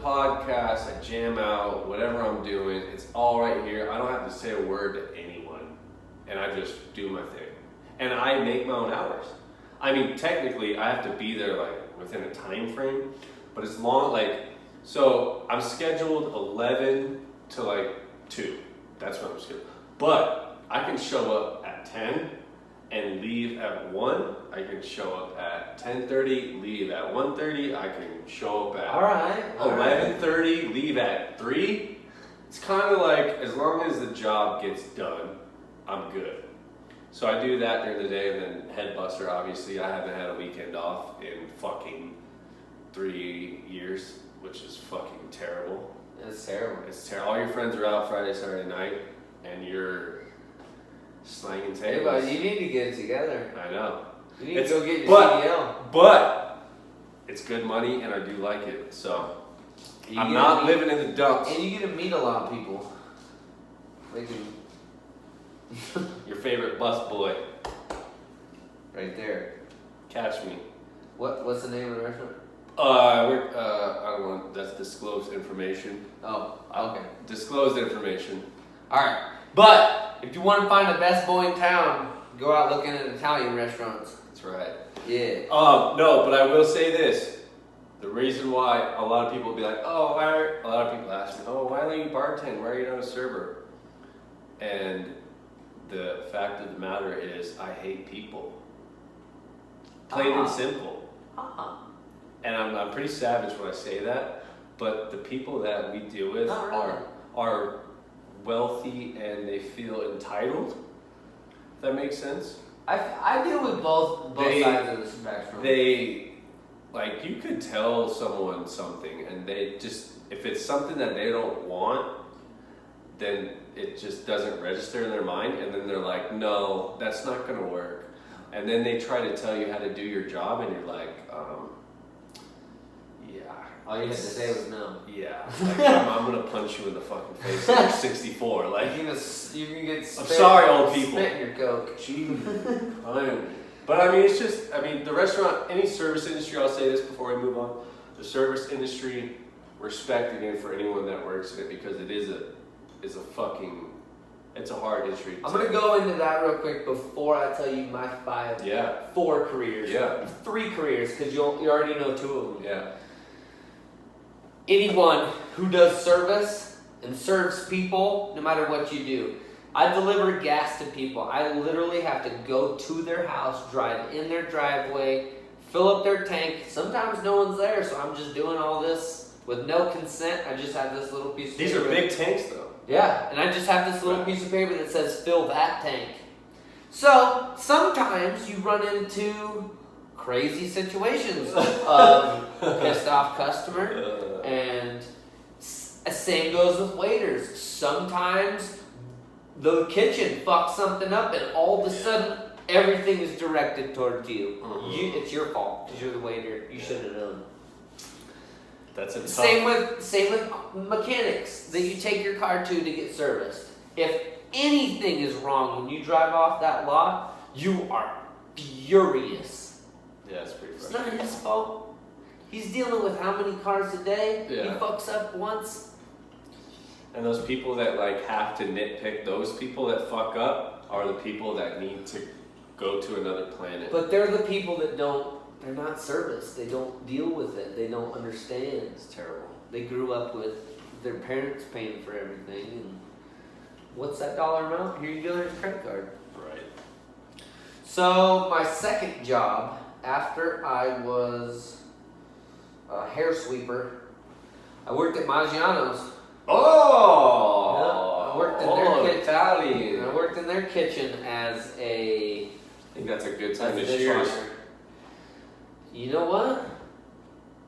podcast, I jam out, whatever I'm doing, it's all right here. I don't have to say a word to anyone, and I just do my thing. And I make my own hours. I mean, technically, I have to be there like within a time frame, but it's long. Like, so I'm scheduled 11 to like 2. That's what I'm scheduled. But I can show up at 10 and leave at 1. I can show up at 10:30, leave at 1:30. I can show up at 11:30, leave at 3. It's kind of like, as long as the job gets done, I'm good. So I do that during the day, and then head buster, obviously. I haven't had a weekend off in fucking 3 years, which is fucking terrible. It's terrible. It's terrible. All your friends are out Friday, Saturday night, and you're slanging tables. Hey, buddy, you need to get it together. I know. You need to go get your CDL. But it's good money, and I do like it. So I'm not living in the dumps. And you get to meet a lot of people. They do. Your favorite bus boy. Right there. Catch me. What's the name of the restaurant? I don't want, that's disclosed information. Oh, okay. Disclosed information. Alright. But if you want to find the best boy in town, go out looking at Italian restaurants. That's right. Yeah. No, but I will say this. The reason why a lot of people be like, a lot of people ask me, why don't you bartend? Why are you not a server? And the fact of the matter is, I hate people. Plain and simple. And I'm pretty savage when I say that, but the people that we deal with are wealthy and they feel entitled. If that makes sense. I deal with both sides of the spectrum. Like, you could tell someone something and they just, if it's something that they don't want, then it just doesn't register in their mind, and then they're like, no, that's not going to work. And then they try to tell you how to do your job, and you're like, yeah. All you had to say was no. Yeah. Like, I'm going to punch you in the fucking face at 64. Like, you can get spit. I'm sorry, old people. Spit in your Coke. Jeez. But I mean, it's just, the restaurant, any service industry, I'll say this before we move on. The service industry, respect again for anyone that works in it, because it is it's a hard industry. I'm going to go into that real quick before I tell you my 4 careers. Yeah. 3 careers, because you already know 2 of them. Yeah. Anyone who does service and serves people, no matter what you do. I deliver gas to people. I literally have to go to their house, drive in their driveway, fill up their tank. Sometimes no one's there, so I'm just doing all this with no consent. I just have this little piece of paper. These are big tanks, though. Yeah, and I just have this little piece of paper that says, fill that tank. So, sometimes you run into crazy situations of pissed off customer, and same goes with waiters. Sometimes the kitchen fucks something up, and all of a sudden, everything is directed towards you. It's your fault, because you're the waiter. You should have known. That's a tough. Same with mechanics that you take your car to get serviced. If anything is wrong when you drive off that lot, you are furious. Yeah, it's pretty It's frustrating. not his fault. He's dealing with how many cars a day? Yeah. He fucks up once. And those people that like have to nitpick, those people that fuck up are the people that need to go to another planet. But they're the people that they're not serviced. They don't deal with it. They don't understand. It's terrible. They grew up with their parents paying for everything. And what's that dollar amount? Here you go, here's a credit card. Right. So my second job, after I was a hair sweeper, I worked at Maggiano's. Oh! Yeah, I worked in their kitchen. Italian. I worked in their kitchen as I think that's a good time to a cheers. dishwasher. You know what?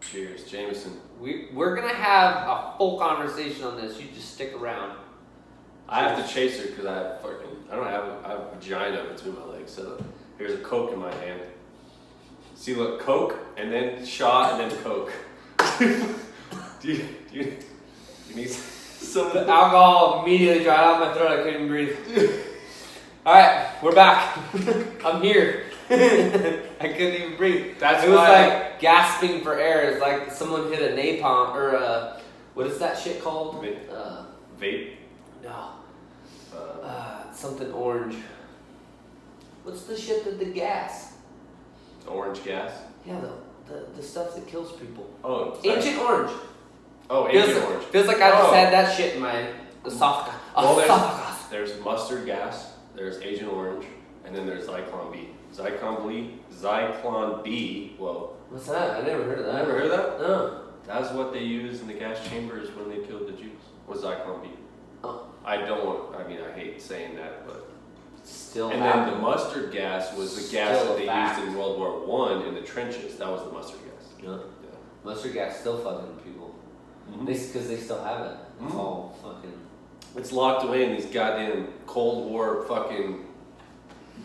Cheers, Jameson. We're gonna have a full conversation on this. You just stick around. I have to chase her because I have a vagina between my legs. So here's a Coke in my hand. See, look, Coke and then shot and then Coke. do you need some? The alcohol immediately dried out my throat. I couldn't even breathe. All right, we're back. I'm here. I couldn't even breathe. That's it was why like gasping for air. It's like someone hit a napalm or What is that shit called? Vape? No. Something orange. What's the shit that the gas? Orange gas? Yeah, the stuff that kills people. Oh, Agent Orange. Oh, Agent Orange. Feels like I just had that shit in my esophagus. Well, there's mustard gas, there's Agent Orange, and then there's Zyklon B. Zyklon B, whoa. What's that? I never heard of that. Never heard of that? No. That's what they used in the gas chambers when they killed the Jews, was Zyklon B. Oh. I hate saying that, but. Still And then the mustard gas was the gas that they used in World War I in the trenches. That was the mustard gas. Yeah. Mustard gas still fucking people. Because they still have it. It's all fucking... It's locked away in these goddamn Cold War fucking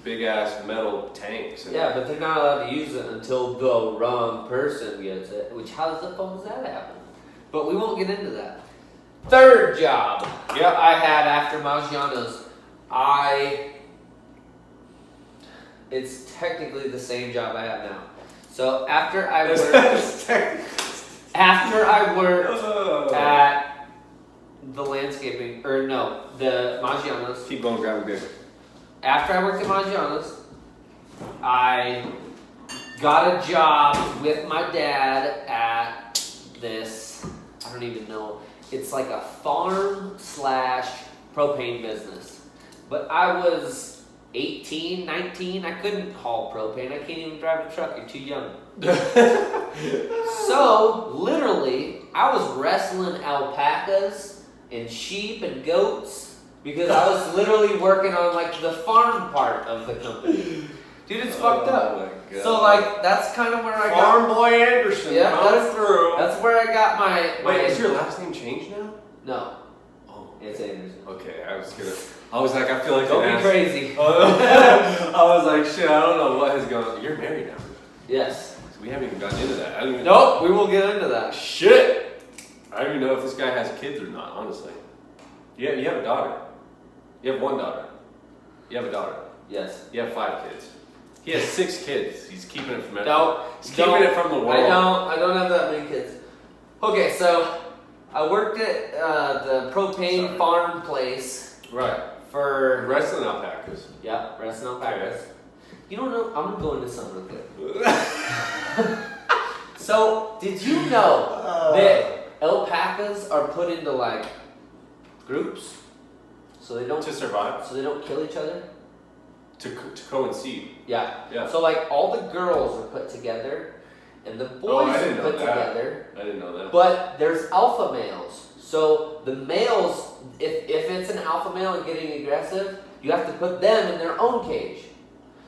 big-ass metal tanks. Yeah, but they're not allowed to use it until the wrong person gets it. Which, how the fuck does that happen? But we won't get into that. Third job I had after Maggiano's. It's technically the same job I have now. So after I worked at the landscaping, the Maggiano's. Keep going, grab a beer. After I worked at Maggiano's, I got a job with my dad at this, I don't even know, it's like a farm / propane business. But I was 18, 19, I couldn't haul propane. I can't even drive a truck, you're too young. So, literally, I was wrestling alpacas and sheep and goats because I was literally working on like the farm part of the company. Dude, it's fucked up. My God. So like, that's kind of where I got... Farm Boy Anderson, come through. That's where I got my... Wait, is your last name changed now? No. It's Anderson. Okay, I was like, I feel like... Don't be crazy. I was like, shit, I don't know what has gone on. You're married now. Yes. We haven't even gotten into that. I don't even Nope, we will get into that. Shit! I don't even know if this guy has kids or not, honestly. You have a daughter. You have one daughter. You have a daughter. Yes. You have 5 kids. He has 6 kids. He's keeping it from everyone. No. He's keeping it from the world. I don't have that many kids. Okay, so I worked at the propane farm place. Right. For... Wrestling alpacas. Yeah, wrestling alpacas. Okay. You don't know, I'm going to go into something real quick. So, did you know that alpacas are put into like groups? So they don't... To survive? So they don't kill each other? To coincide. Yeah. So like all the girls are put together and the boys are put together. I didn't know that. But there's alpha males. So the males, if it's an alpha male and getting aggressive, you have to put them in their own cage.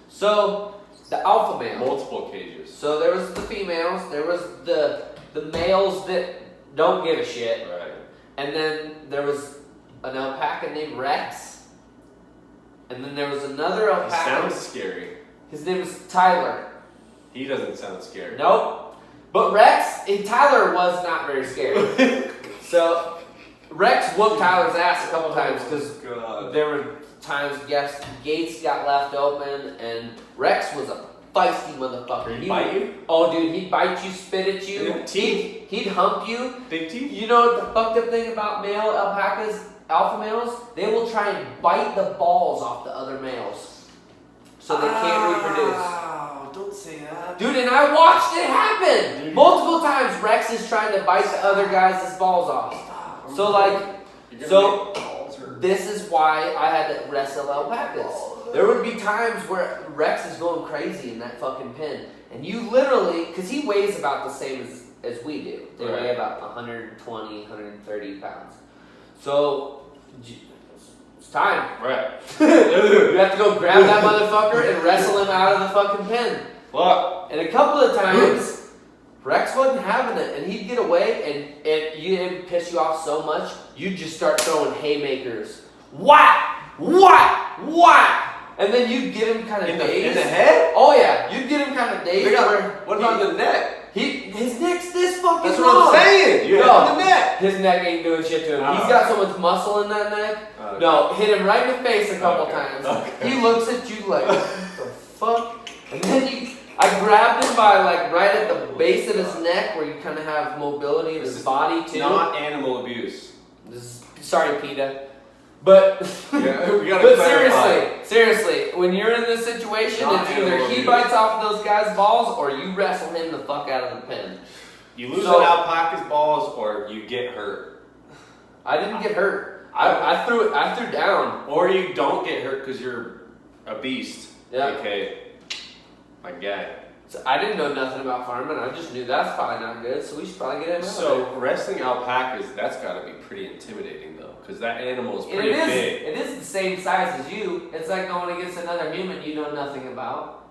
So the alpha male. Multiple cages. So there was the females, there was the males that don't give a shit. Right. And then there was an alpaca named Rex. And then there was another alpaca. He sounds scary. His name was Tyler. He doesn't sound scary. Nope. But Tyler was not very scary. So, Rex whooped Tyler's ass a couple times because there were times gates got left open and Rex was a feisty motherfucker. He'd bite you? Oh, dude, he'd bite you, spit at you. Teeth? He'd hump you. Big teeth? You know what the fucked up thing about male alpacas? Alpha males, they will try and bite the balls off the other males so they can't reproduce. Wow, don't say that. Dude, and I watched it happen! Multiple times Rex is trying to bite the other guys' balls off. So this is why I had to wrestle alpacas. There would be times where Rex is going crazy in that fucking pen. And you literally, because he weighs about the same as we do. They weigh about 120, 130 pounds. So, it's time. Right. You have to go grab that motherfucker and wrestle him out of the fucking pen. Fuck. And a couple of times, Rex wasn't having it, and he'd get away, and it'd piss you off so much, you'd just start throwing haymakers. Whack! Whack! Whack! And then you'd get him kind of dazed. In the head? Oh yeah, you'd get him kind of dazed. What about the neck? His neck's this fucking That's long. what I'm saying. You have the neck. His neck ain't doing shit to him. He's got so much muscle in that neck. Okay. No, hit him right in the face a couple times. Okay. He looks at you like, what the fuck? And then I grabbed him by like right at the base of his neck where you kind of have mobility in his body too. Not animal abuse. Sorry, PETA. But, yeah, we gotta but seriously, when you're in this situation, not it's either he bites off those guys' balls or you wrestle him the fuck out of the pen. You lose an alpaca's balls or you get hurt. I didn't get hurt. I threw down. Or you don't get hurt because you're a beast. Yeah. Okay. My guy. So I didn't know nothing about farming. I just knew that's probably not good, so we should probably get him out. So wrestling alpacas, that's got to be pretty intimidating though, because that animal is pretty big. It is the same size as you. It's like going against another human you know nothing about.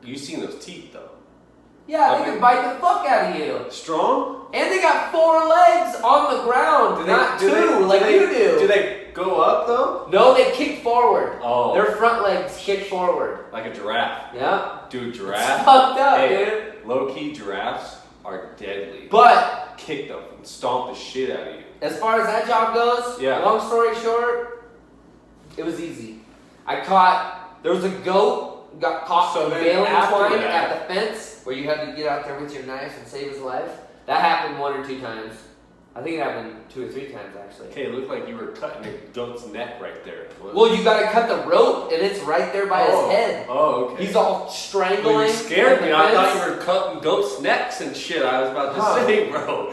You've seen those teeth though. Yeah, they can bite the fuck out of you. Strong? And they got 4 legs on the ground, not 2 like you do. Do they go up though? No, they kick forward. Oh. Their front legs kick forward. Like a giraffe. Yeah. Dude, giraffe. It's fucked up, dude. Low-key giraffes are deadly. But kick them and stomp the shit out of you. As far as that job goes, long story short, it was easy. There was a goat, got caught in baling twine at the fence where you had to get out there with your knife and save his life. That happened 1 or 2 times. I think it happened 2 or 3 times actually. Okay, it looked like you were cutting a goat's neck right there. Well, you gotta cut the rope and it's right there by his head. Oh, okay. He's all strangling. Well, you scared me. I thought you were cutting goats' necks and shit. I was about to say, bro.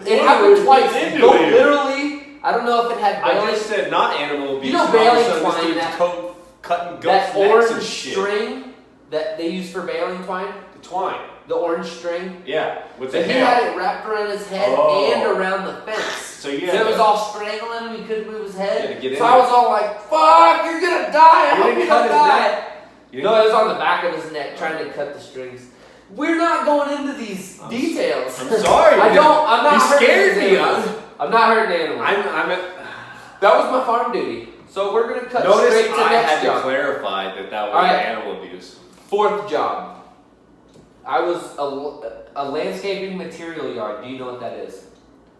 It happened twice. The goat literally, I don't know if it had baling. I just said not animal abuse. You know baling twine, cutting goats' that necks orange and shit. string that they use for baling twine? The twine. The orange string? Yeah. With so the he hair. had it wrapped around his head and around the fence. So it was all strangling him, he couldn't move his head. So I was all like, fuck, you're gonna die, I hope you don't die. No, it was on the back of his neck trying to cut the strings. We're not going into these details. I'm sorry. I'm not you scared me. I'm not hurting animals. That was my farm duty. So we're gonna cut straight to next job. I had to clarify that was animal abuse. 4th job. I was a landscaping material yard. Do you know what that is?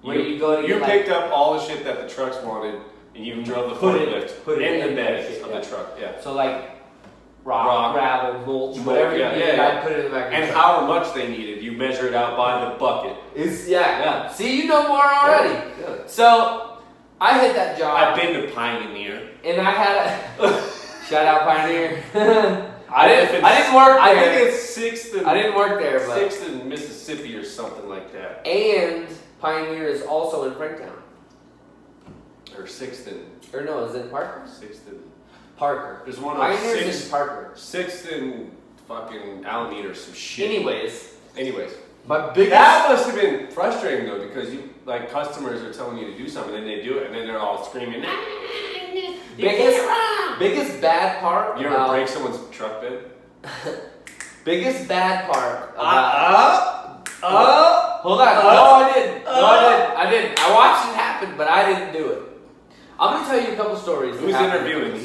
Where you go to get picked up all the shit that the trucks wanted and you drove the forklift in the bed of the truck. Yeah. So like rock, gravel, mulch, whatever you need, I put it in the back of the truck. And how much they needed, you measure it out by the bucket. See, you know more already. Yeah. So I hit that job. I've been to Pioneer. And I had a shout out Pioneer. I didn't work there. I think it's 6th. I didn't work there, but 6th in Mississippi or something like that. And Pioneer is also in Franktown. Or 6th in. Or no, is it Parker? 6th in. Parker. There's one on Pioneer's in Parker. 6th in fucking Alameda or some shit. Anyways. That must have been frustrating though, because customers are telling you to do something and they do it and then they're all screaming. Biggest bad part. You ever break someone's truck bed? Biggest bad part. Hold on. No, I didn't. I watched it happen, but I didn't do it. I'm gonna tell you a couple stories. Who's interviewing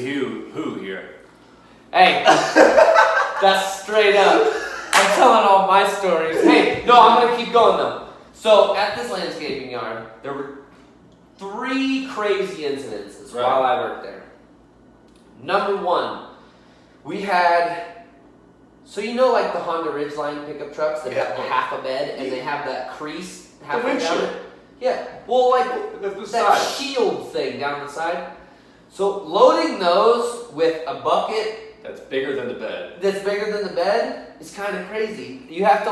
who here? Hey, that's straight up. I'm telling all my stories. Hey, no, I'm gonna keep going though. So at this landscaping yard, there were 3 crazy incidences while I worked there. Number 1, we had, so you know like the Honda Ridgeline pickup trucks that have half a bed and they have that crease halfway down it? Yeah, well like that shield thing down the side. So loading those with a bucket that's bigger than the bed. Is kind of crazy. You have to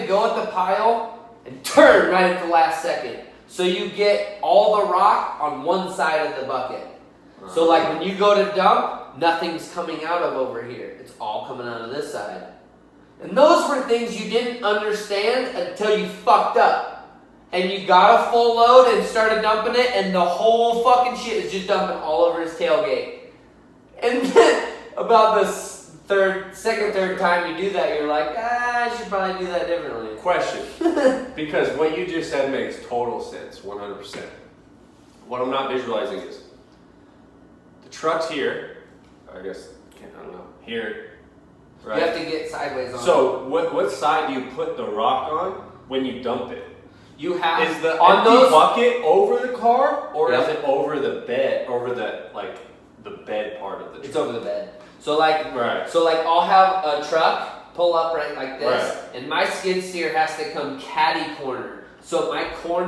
go at the pile and turn right at the last second. So you get all the rock on one side of the bucket. So like when you go to dump, nothing's coming out of over here. It's all coming out of this side. And those were things you didn't understand until you fucked up. And you got a full load and started dumping it and the whole fucking shit is just dumping all over his tailgate. And then about the second, third time you do that, you're like, I should probably do that differently. Question. Because what you just said makes total sense, 100%. What I'm not visualizing is the truck's here, I guess, I don't know, here, right? You have to get sideways on it. So what side do you put the rock on when you dump it? You have is the empty bucket over the car, or is it over the bed, over the bed part of the truck? It's over the bed. So like, Right. so like I'll have a truck pull up right like this, Right. and my skid steer has to come catty corner. So my corner